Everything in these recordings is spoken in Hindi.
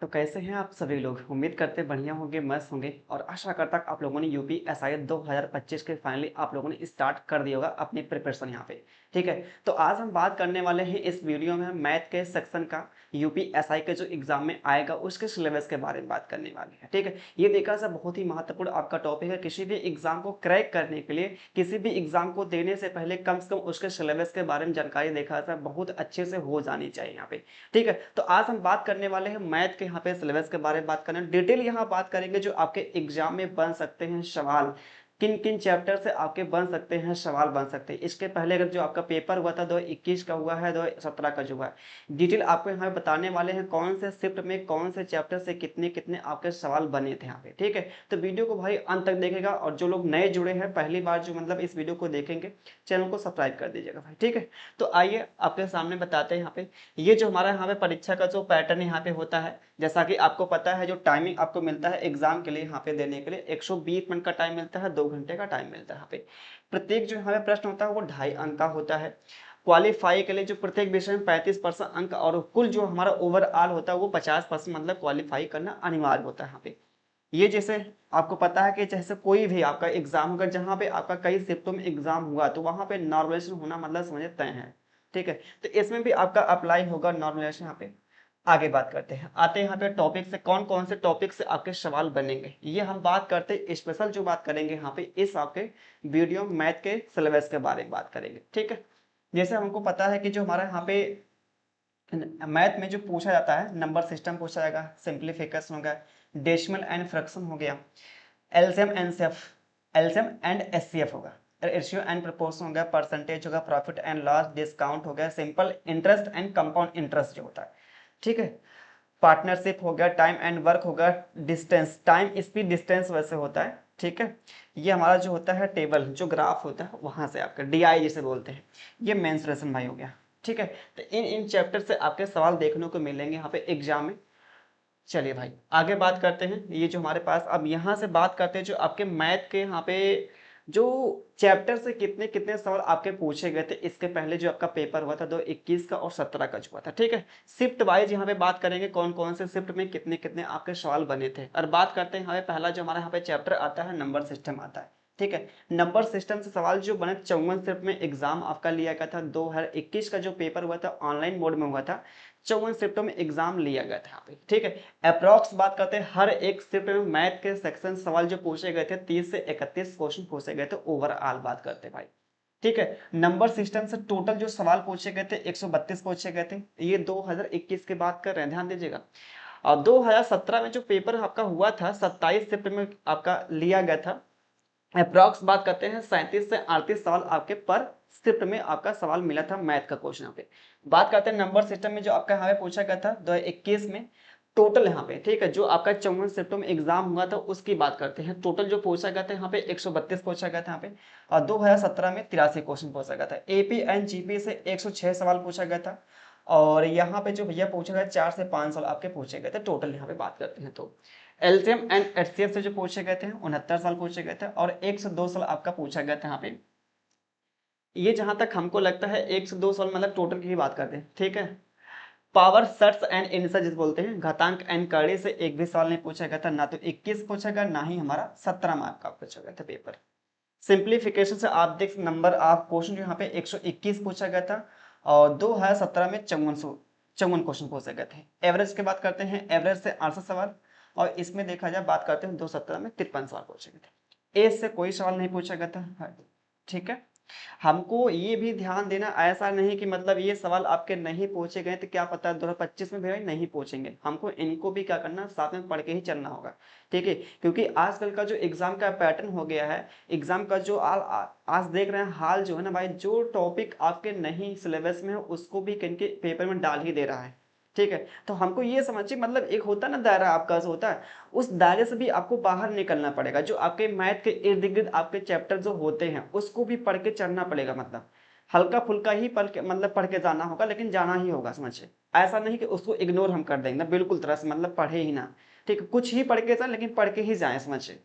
तो कैसे हैं आप सभी लोग? उम्मीद करते बढ़िया होंगे, मस्त होंगे और आशा करता आप लोगों ने यूपीएसआई 2025 के फाइनली आप लोगों ने स्टार्ट कर दिया होगा अपनी प्रिपरेशन यहाँ पे। ठीक है, तो आज हम बात करने वाले हैं इस वीडियो में मैथ के सेक्शन का यूपीएसआई के जो एग्जाम में आएगा उसके सिलेबस के बारे में बात करने वाले हैं। ठीक है, ये देखा जाए बहुत ही महत्वपूर्ण आपका टॉपिक है। किसी भी एग्जाम को क्रैक करने के लिए, किसी भी एग्जाम को देने से पहले कम से कम उसके सिलेबस के बारे में जानकारी देखा जाए बहुत अच्छे से हो जानी चाहिए यहाँ पे। ठीक है, तो आज हम बात करने वाले हैं मैथ के यहाँ पे सिलेबस के बारे में बात करें, डिटेल यहाँ बात करेंगे जो आपके एग्जाम में बन सकते हैं सवाल, किन किन चैप्टर से आपके बन सकते हैं सवाल बन सकते हैं। इसके पहले अगर जो आपका पेपर हुआ था 2021 का हुआ है, 2017 का जो हुआ है, डिटेल आपको यहाँ बताने वाले हैं कौन से शिफ्ट में कौन से चैप्टर से कितने कितने आपके सवाल बने थे यहाँ पे। ठीक है, तो वीडियो को भाई अंत तक देखेगा और जो लोग नए जुड़े हैं पहली बार जो मतलब इस वीडियो को देखेंगे, चैनल को सब्सक्राइब कर दीजिएगा भाई। ठीक है, तो आइए आपके सामने बताते हैं यहाँ पे ये जो हमारा यहाँ पे परीक्षा का जो पैटर्न यहाँ पे होता है। जैसा कि आपको पता है जो टाइमिंग आपको मिलता है एग्जाम के लिए यहाँ पे देने के लिए 120 मिनट का टाइम मिलता है, 2 घंटे का टाइम मिलता है यहाँ पे। प्रत्येक जो यहाँ पे प्रश्न होता है वो 2.5 अंक का होता है। क्वालिफाई के लिए जो प्रत्येक विषय में 35% अंक और कुल जो हमारा ओवरऑल होता है वो 50% मतलब क्वालिफाई करना अनिवार्य होता है यहाँ पे। ये जैसे आपको पता है कि जैसे कोई भी आपका एग्जाम होगा जहाँ पे आपका कई शिफ्टों में एग्जाम हुआ तो वहाँ पे नॉर्मलाइजेशन होना मतलब समझे तय है। ठीक है, तो इसमें भी आपका अप्लाई होगा नॉर्मलाइजेशन यहाँ पे। आगे बात करते हैं, आते हैं यहाँ पे टॉपिक से, कौन कौन से टॉपिक से आपके सवाल बनेंगे ये हम बात करते हैं। स्पेशल जो बात करेंगे यहाँ पे इस आपके वीडियो मैथ के सिलेबस के बारे में बात करेंगे। ठीक है, जैसे हमको पता है कि जो हमारा यहाँ पे मैथ में जो पूछा जाता है नंबर सिस्टम पूछा जाएगा, सिंप्लीफिकेशन हो गया, डेसिमल एंड फ्रैक्शन हो गया, LCM NCF, LCM and HCF होगा, रेशियो एंड प्रोपोर्शन हो गया, परसेंटेज होगा, प्रॉफिट एंड लॉस, डिस्काउंट हो गया, simple interest and compound interest जो होता है। ठीक है, पार्टनरशिप हो गया, टाइम एंड वर्क होगा, डिस्टेंस, टाइम स्पीड डिस्टेंस वैसे होता है। ठीक है, ये हमारा जो होता है टेबल जो ग्राफ होता है वहां से आपका डीआई जिसे बोलते हैं, ये मेंसुरेशन भाई हो गया। ठीक है, तो इन इन चैप्टर से आपके सवाल देखने को मिलेंगे यहाँ पे एग्जाम में। चलिए भाई आगे बात करते हैं, ये जो हमारे पास अब यहाँ से बात करते हैं जो आपके मैथ के यहाँ पे जो चैप्टर से कितने कितने सवाल आपके पूछे गए थे। इसके पहले जो आपका पेपर हुआ था 2021 का और 17 का जो हुआ था। ठीक है, शिफ्ट वाइज यहाँ पे बात करेंगे कौन कौन से शिफ्ट में कितने कितने आपके सवाल बने थे। और बात करते हैं यहाँ पे पहला जो हमारा यहाँ पे चैप्टर आता है नंबर सिस्टम आता है। ठीक है, नंबर सिस्टम से सवाल जो बने 54 शिफ्ट में एग्जाम आपका लिया गया था। 2021 का जो पेपर हुआ था ऑनलाइन मोड में हुआ था, 54 शिफ्टों में एग्जाम लिया गया था यहाँ पे। ठीक है, अप्रॉक्स बात करते हैं हर एक शिफ्ट में मैथ के सेक्शन सवाल जो पूछे गए थे 30 से 31 क्वेश्चन पूछे गए थे ओवरऑल बात करते हैं भाई। ठीक है, नंबर सिस्टम से टोटल जो सवाल पूछे गए थे 132 पूछे गए थे। ये 2021 की बात कर रहे हैं, ध्यान दीजिएगा। और 2017 में जो पेपर आपका हुआ था 27 शिफ्ट में आपका लिया गया था। अप्रॉक्स बात करते हैं 37 से 38 सवाल आपके पर शिफ्ट में आपका सवाल मिला था मैथ का क्वेश्चन यहाँ पे। बात करते हैं नंबर सिस्टम में जो आपका यहाँ पे पूछा गया था 2021 में टोटल यहाँ पे। ठीक है, जो आपका 54 शिफ्टों में एग्जाम हुआ था उसकी बात करते हैं। टोटल जो पूछा गया था यहाँ पे 132 पूछा गया था यहाँ पे, और 2017 में 83 क्वेश्चन पूछा गया था। एपी एंड जीपी से 106 सवाल पूछा गया था, और यहाँ पे जो भैया पूछा गया 4 से 5 सवाल आपके पूछे गए थे टोटल यहाँ पे बात करते हैं। तो एलसीएम एंड एचसीएफ से जो पूछे गए थे 69 साल पूछे गए थे, और 1 से 2 साल आपका पूछा गया था यहाँ पे। ये जहां तक हमको लगता है 1 से 2 साल मतलब टोटल की ही बात करते हैं। ठीक है, पावर सट्स एंड इनसा जिस बोलते हैं, घातांक एंड कड़ी से एक भी सवाल नहीं पूछा गया था, ना तो 21 पूछा गया ना ही हमारा 17 मार्क का पूछा गया था पेपर। सिंप्लीफिकेशन से आप देख नंबर ऑफ क्वेश्चन जो यहाँ पे 121 पूछा गया था, और 2017 में 54 क्वेश्चन पूछे गए थे। एवरेज की बात करते हैं, एवरेज से 68 सवाल, और इसमें देखा जाए बात करते हैं 2017 में 53 सवाल पूछे गए थे। एज से कोई सवाल नहीं पूछा गया था। हाँ, ठीक है, हमको ये भी ध्यान देना ऐसा नहीं कि मतलब ये सवाल आपके नहीं पूछे गए तो क्या पता 2025 में भी भाई नहीं पूछेंगे, हमको इनको भी क्या करना साथ में पढ़ के ही चलना होगा। ठीक है, क्योंकि आजकल का जो एग्जाम का पैटर्न हो गया है, एग्जाम का जो आज देख रहे हैं हाल जो है ना भाई, जो टॉपिक आपके नहीं सिलेबस में है उसको भी किनके पेपर में डाल ही दे रहा है। ठीक है, तो हमको ये समझिए मतलब एक होता है ना दायरा आपका जो होता है, उस दायरे से भी आपको बाहर निकलना पड़ेगा। जो आपके मैथ के इर्द गिर्द आपके चैप्टर जो होते हैं उसको भी पढ़ के चढ़ना पड़ेगा। मतलब हल्का फुल्का ही पढ़ के मतलब पढ़ के जाना होगा, लेकिन जाना ही होगा, समझिए। ऐसा नहीं कि उसको इग्नोर हम कर देंगे ना, बिल्कुल तरह से मतलब पढ़े ही ना। ठीक है, कुछ ही पढ़ के जाए लेकिन पढ़ के ही जाए, समझिए।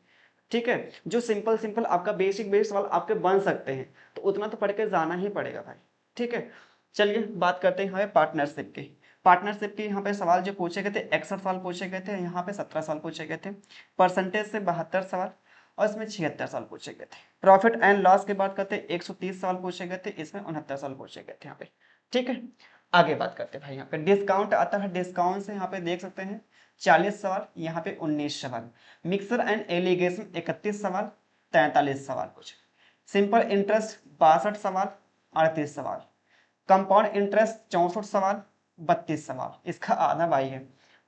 ठीक है, जो सिंपल सिंपल आपका बेसिक बेसिक सवाल आपके बन सकते हैं तो उतना तो पढ़ के जाना ही पड़ेगा भाई। ठीक है, चलिए बात करते हैं हमें पार्टनरशिप की। पार्टनरशिप के यहाँ पे सवाल जो पूछे गए थे 61 सवाल पूछे गए थे, यहाँ पे 17 सवाल पूछे गए थे। परसेंटेज से 72 सवाल और इसमें 76 सवाल पूछे गए थे। प्रॉफिट एंड लॉस की बात करते 130 सवाल पूछे गए थे, इसमें 69 सवाल पूछे गए थे यहाँ पे। ठीक है, आगे बात करते हैं भाई। यहाँ पे डिस्काउंट आता है, डिस्काउंट से यहाँ पे देख सकते हैं 40 सवाल, यहाँ पे 19 सवाल। मिक्सर एंड एलिगेशन 31 सवाल, 43 सवाल पूछे। सिंपल इंटरेस्ट 62 सवाल, 38 सवाल। कंपाउंड इंटरेस्ट 64 सवाल, 32 सवाल, इसका आधा भाई है।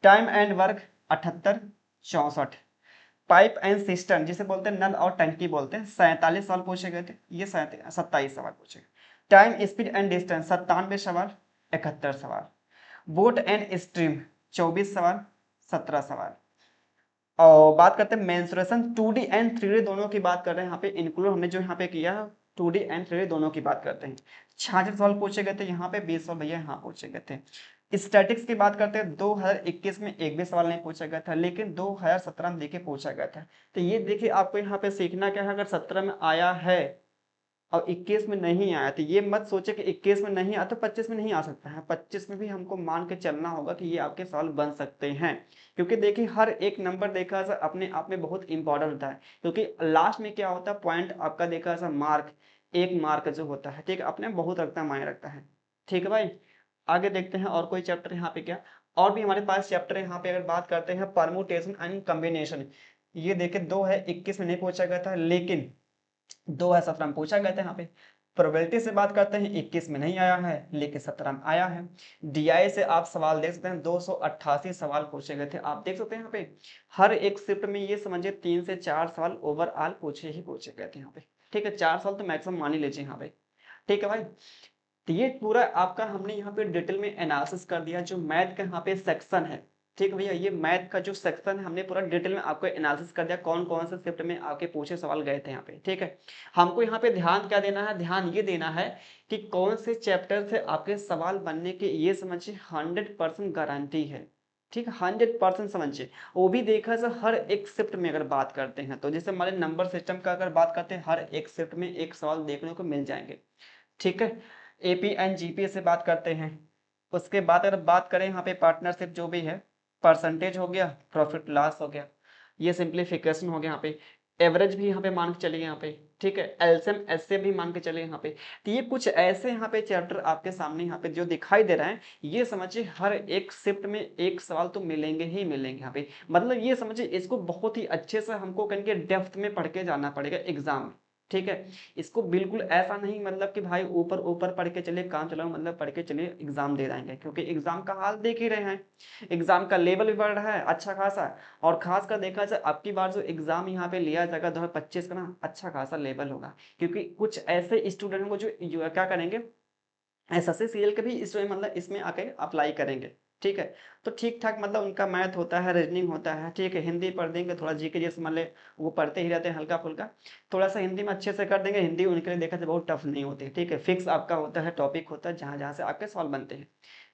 Time and work 78, 64। Pipe and system जिसे बोलते हैं, नल और टंकी बोलते हैं, 47 सवाल पूछे गए थे, ये 27 सवाल पूछे गए। टाइम स्पीड एंड डिस्टेंस 97 सवाल, 71 सवाल। बोट एंड स्ट्रीम 24 सवाल, 17 सवाल। और बात करते हैं मेंसुरेशन 2D एंड 3D दोनों की बात कर रहे हैं यहाँ पे, इंक्लूड हमने जो यहाँ पे किया है 2D एंड 3D दोनों की बात करते हैं। 66 सवाल पूछे गए थे, यहाँ पे 20 सवाल भैया यहाँ पूछे गए थे। स्टैटिक्स की बात करते हैं 2021 में एक भी सवाल नहीं पूछा गया था, लेकिन 2017 में देखिए पूछा गया था। तो ये देखिए आपको यहाँ पे सीखना क्या है, अगर 17 में आया है और 21 में नहीं आया तो ये मत सोचे कि 21 में नहीं आया तो 25 में नहीं आ सकता है। 25 में भी हमको मान के चलना होगा कि ये आपके सवाल बन सकते हैं, क्योंकि देखिए हर एक नंबर देखा जा अपने आप में बहुत इंपॉर्टेंट होता है, क्योंकि लास्ट में क्या होता है पॉइंट आपका देखा जा मार्क, एक मार्क जो होता है, ठीक है, अपने बहुत रखता है, मायने रखता है। ठीक है भाई, आगे देखते हैं और कोई चैप्टर यहाँ पे क्या और भी हमारे पास चैप्टर है। यहाँ पे अगर बात करते हैं परमुटेशन एंड कॉम्बिनेशन, ये देखिए 2 है 21 में नहीं पूछा गया था, लेकिन 2017 में पूछा गया था। यहाँ पे प्रोबेबिलिटी से बात करते हैं 21 में नहीं आया है, लेकिन 17 में आया है। डीआई से आप सवाल देख सकते हैं 288 सवाल पूछे गए थे, आप देख सकते हैं यहाँ पे हर एक शिफ्ट में ये समझिए 3 से 4 सवाल ओवरऑल पूछे गए थे यहाँ पे। ठीक है, 4 सवाल तो मैक्सिमम मान ही लीजिए यहाँ पे। ठीक है भाई, तो ये पूरा आपका हमने यहाँ पे डिटेल में एनालिसिस कर दिया, जो मैथ का यहाँ पे सेक्शन है। ठीक है भैया, ये मैथ का जो सेक्शन है हमने पूरा डिटेल में आपको एनालिसिस कर दिया, कौन कौन से शिफ्ट में आपके पूछे सवाल गए थे यहाँ पे। ठीक है, हमको यहाँ पे ध्यान क्या देना है, ध्यान ये देना है कि कौन से चैप्टर से आपके सवाल बनने की ये समझिए 100% गारंटी है। ठीक है, 100% समझिए। वो भी देखा जाए हर एक शिफ्ट में अगर बात करते हैं तो, जैसे हमारे नंबर सिस्टम का अगर बात करते हैं हर एक शिफ्ट में एक सवाल देखने को मिल जाएंगे। ठीक है, एपी एंड जीपी से बात करते हैं। उसके बाद अगर बात करें यहाँ पे पार्टनरशिप जो भी है, परसेंटेज हो गया, प्रॉफिट लॉस हो गया, ये सिंप्लीफिकेशन हो गया यहाँ पे, एवरेज भी यहाँ पे मान के चलिए यहाँ पे। ठीक है, एलसीएम एससीएम भी मान के चलिए यहाँ पे। तो ये कुछ ऐसे यहाँ पे चैप्टर आपके सामने यहाँ पे जो दिखाई दे रहे हैं, ये समझिए हर एक शिफ्ट में एक सवाल तो मिलेंगे ही मिलेंगे यहाँ पे। मतलब ये समझिए इसको बहुत ही अच्छे से हमको कहेंगे डेप्थ में पढ़ के जाना पड़ेगा एग्जाम में। ठीक है, इसको बिल्कुल ऐसा नहीं मतलब कि भाई ऊपर ऊपर पढ़ के चलिए काम चलाओ, मतलब पढ़ के चलिए एग्जाम दे जाएंगे, क्योंकि एग्जाम का हाल देख ही रहे हैं, एग्जाम का लेवल भी बढ़ रहा है अच्छा खासा। और खास कर देखा जाए आपकी बार जो एग्जाम यहाँ पे लिया जाएगा 2025 का ना, अच्छा खासा लेवल होगा, क्योंकि कुछ ऐसे स्टूडेंट होंगे जो क्या करेंगे, एसएससी सीरियल के भी इसमें मतलब इसमें आके अप्लाई करेंगे। ठीक है, तो ठीक ठाक मतलब उनका मैथ होता है, रीजनिंग होता है। ठीक है, हिंदी पढ़ देंगे, थोड़ा जीके जैसे मान ले वो पढ़ते ही रहते हैं हल्का फुल्का, थोड़ा सा हिंदी में अच्छे से कर देंगे। हिंदी उनके लिए देखा जाए बहुत टफ नहीं होती। ठीक है, फिक्स आपका होता है, टॉपिक होता है जहाँ जहाँ से आपके सवाल बनते हैं।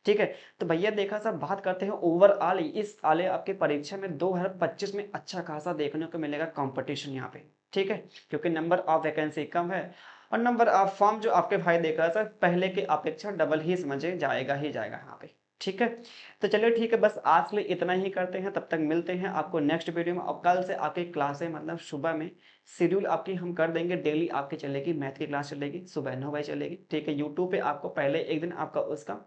ठीक है, तो भैया देखा सब बात करते हैं ओवरऑल इस आले आपके परीक्षा में 2025 में अच्छा खासा देखने को मिलेगा कंपटीशन यहाँ पे। ठीक है, क्योंकि नंबर ऑफ वैकेंसी कम है और नंबर ऑफ फॉर्म जो आपके भाई देखा था पहले के अपेक्षा डबल ही समझे जाएगा ही जाएगा यहाँ पे। ठीक है, तो चलिए ठीक है, बस आज के लिए इतना ही करते हैं, तब तक मिलते हैं आपको नेक्स्ट वीडियो में। और कल से आपकी क्लासें मतलब सुबह में शेड्यूल आपकी हम कर देंगे, डेली आपकी चलेगी, मैथ की क्लास चलेगी सुबह 9 बजे चलेगी। ठीक है, यूट्यूब पे आपको पहले एक दिन आपका उसका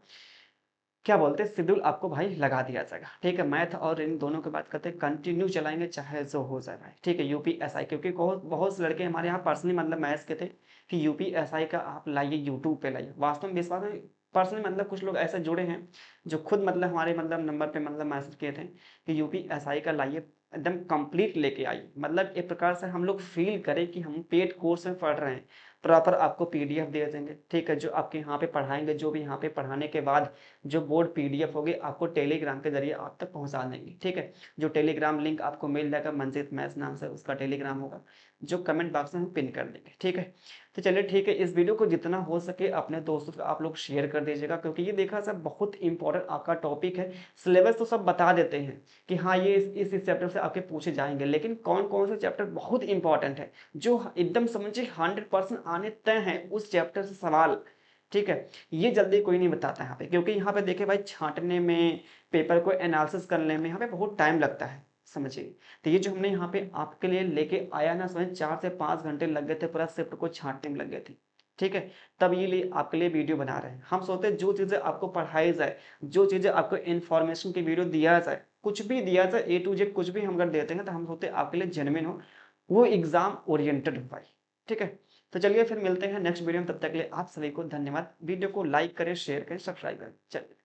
क्या बोलते हैं शेड्यूल आपको भाई लगा दिया जाएगा। ठीक है, मैथ और इन दोनों की बात करते हैं, कंटिन्यू चलाएंगे चाहे जो हो जाए भाई। ठीक है, यूपीएसआई, क्योंकि बहुत बहुत से लड़के हमारे यहाँ पर्सनली मतलब मैथ्स के थे कि यूपीएसआई का आप लाइए, यूट्यूब पे लाइए। वास्तव में विश्वास में पर्सनली मतलब कुछ लोग ऐसे जुड़े हैं जो खुद मतलब हमारे मतलब नंबर पे मतलब मैसेज किए थे कि यूपीएसआई का लाइए, एकदम कंप्लीट लेके आइए, मतलब एक प्रकार से हम लोग फील करें कि हम पेड कोर्स में पढ़ रहे हैं। प्रॉपर आपको पीडीएफ दे देंगे। ठीक है, जो आपके यहाँ पे पढ़ाएंगे, जो भी यहाँ पे पढ़ाने के बाद जो बोर्ड पीडीएफ होगी आपको टेलीग्राम के जरिए आप तक पहुंचा देंगे। ठीक है, जो टेलीग्राम लिंक आपको मिल जाएगा, मंजीत मैथ्स नाम से उसका टेलीग्राम होगा, जो कमेंट बॉक्स में हम पिन कर देंगे। ठीक है, तो चलिए ठीक है, इस वीडियो को जितना हो सके अपने दोस्तों को आप लोग शेयर कर दीजिएगा, क्योंकि ये देखा सब बहुत इंपॉर्टेंट आपका टॉपिक है। सिलेबस तो सब बता देते हैं कि हाँ ये इस चैप्टर से आपके पूछे जाएंगे, लेकिन कौन कौन से चैप्टर बहुत इंपॉर्टेंट है जो एकदम समझिए 100% आने तय है उस चैप्टर से सवाल। ठीक है, ये जल्दी कोई नहीं बताता यहाँ पे, क्योंकि यहाँ पे देखिए भाई छांटने में, पेपर को एनालिसिस करने में यहाँ पे बहुत टाइम लगता है, समझिए। तो ये जो हमने यहाँ पे आपके लिए लेके आया ना, समझ 4 से 5 घंटे लग गए थे, पूरा शिफ्ट को छांटने में लग गए थे। ठीक है, तब ये लिए आपके लिए वीडियो बना रहे हैं। हम सोचते हैं जो चीज़ें आपको पढ़ाई जाए, जो चीज़ें आपको इन्फॉर्मेशन की वीडियो दिया जाए, कुछ भी दिया जाए, ए टू जेड कुछ भी हम अगर देते हैं तो हम सोचते हैं आपके लिए जेन्युइन हो, वो एग्जाम ओरिएंटेड हो भाई। ठीक है, तो चलिए फिर मिलते हैं नेक्स्ट वीडियो में, तब तक के लिए आप सभी को धन्यवाद। वीडियो को लाइक करें, शेयर करें, सब्सक्राइब करें। चलिए।